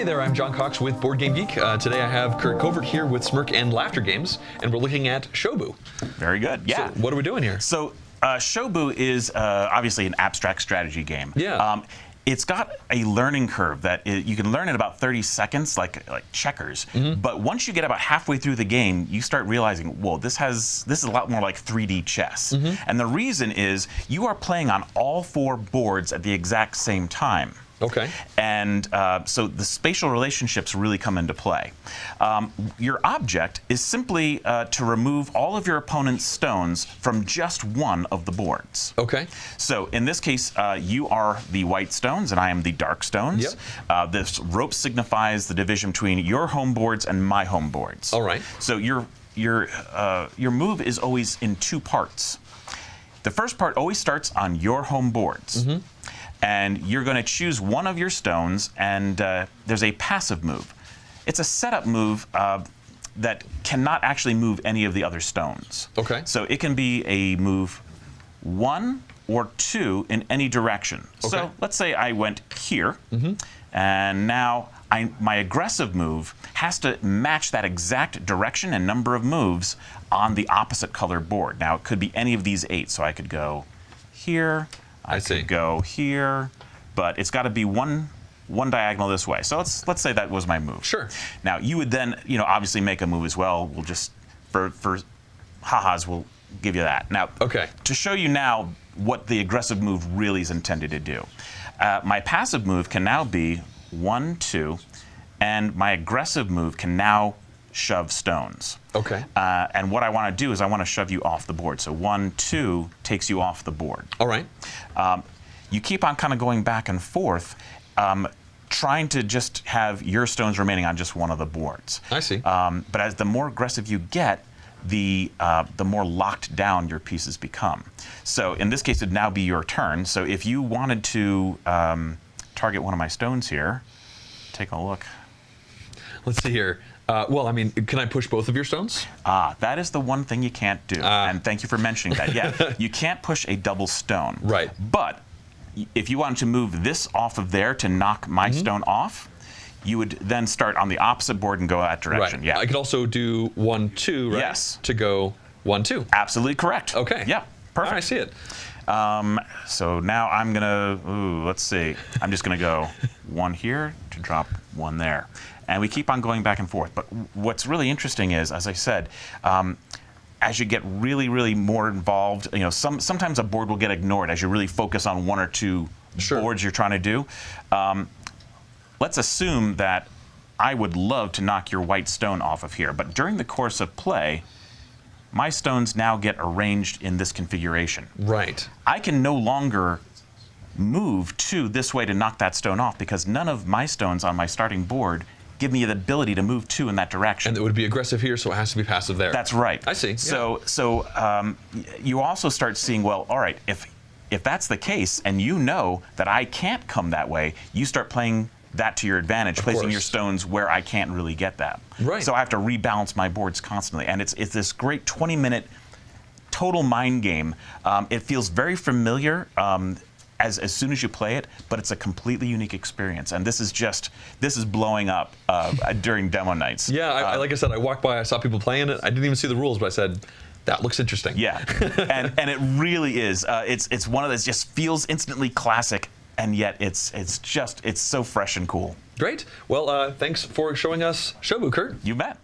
Hey there, I'm John Cox with Board Game Geek. Today I have Kurt Covert here with Smirk and Laughter Games, and we're looking at SHŌBU. Very good, yeah. So what are we doing here? So SHŌBU is obviously an abstract strategy game. Yeah. It's got a learning curve that you can learn in about 30 seconds, like checkers. But once you get about halfway through the game, you start realizing, whoa, this is a lot more like 3D chess. And the reason is you are playing on all four boards at the exact same time. Okay. And so the spatial relationships really come into play. Your object is simply to remove all of your opponent's stones from just one of the boards. Okay. So in this case, you are the white stones and I am the dark stones. Yep. This rope signifies the division between your home boards and my home boards. All right. So your move is always in two parts. The first part always starts on your home boards. And you're going to choose one of your stones, and there's a passive move. It's a setup move that cannot actually move any of the other stones. Okay. So it can be a move 1 or 2 in any direction. Okay. So let's say I went here, and now my aggressive move has to match that exact direction and number of moves on the opposite color board. Now it could be any of these 8, so I could go here, I could go here, but it's got to be one diagonal this way. So let's say that was my move. Sure. Now you would then, obviously make a move as well. We'll just for ha-has, we'll give you that. Now, okay. To show you now what the aggressive move really is intended to do, my passive move can now be 1, 2, and my aggressive move can now shove stones. Okay. And what I want to do is I want to shove you off the board. So 1, 2 takes you off the board. All right. You keep on kind of going back and forth, trying to just have your stones remaining on just one of the boards. I see. But as the more aggressive you get, the more locked down your pieces become. So in this case, it'd now be your turn. So if you wanted to target one of my stones here, take a look. Let's see here. Well, I mean, can I push both of your stones? That is the one thing you can't do. And thank you for mentioning that. Yeah, you can't push a double stone. Right. But if you wanted to move this off of there to knock my stone off, you would then start on the opposite board and go that direction. Right. Yeah. I could also do 1, 2, right? Yes. To go 1, 2. Absolutely correct. Okay. Yeah. Perfect. I see it. So now I'm gonna, let's see. I'm just gonna go 1 here to drop 1 there. And we keep on going back and forth. But what's really interesting is, as I said, as you get really, really more involved, sometimes a board will get ignored as you really focus on 1 or 2 boards you're trying to do. Let's assume that I would love to knock your white stone off of here. But during the course of play, my stones now get arranged in this configuration. Right. I can no longer move to this way to knock that stone off because none of my stones on my starting board give me the ability to move 2 in that direction. And it would be aggressive here, so it has to be passive there. That's right. I see. So you also start seeing, well, all right, if that's the case and you know that I can't come that way, you start playing that to your advantage, placing your stones where I can't really get that. Right. So I have to rebalance my boards constantly. And it's this great 20-minute total mind game. It feels very familiar as soon as you play it, but it's a completely unique experience. And this is blowing up during demo nights. Yeah, like I said, I walked by, I saw people playing it. I didn't even see the rules, but I said, that looks interesting. Yeah, and it really is. It's one of those just feels instantly classic, and yet it's so fresh and cool. Great. Well, thanks for showing us SHŌBU, Kurt. You bet.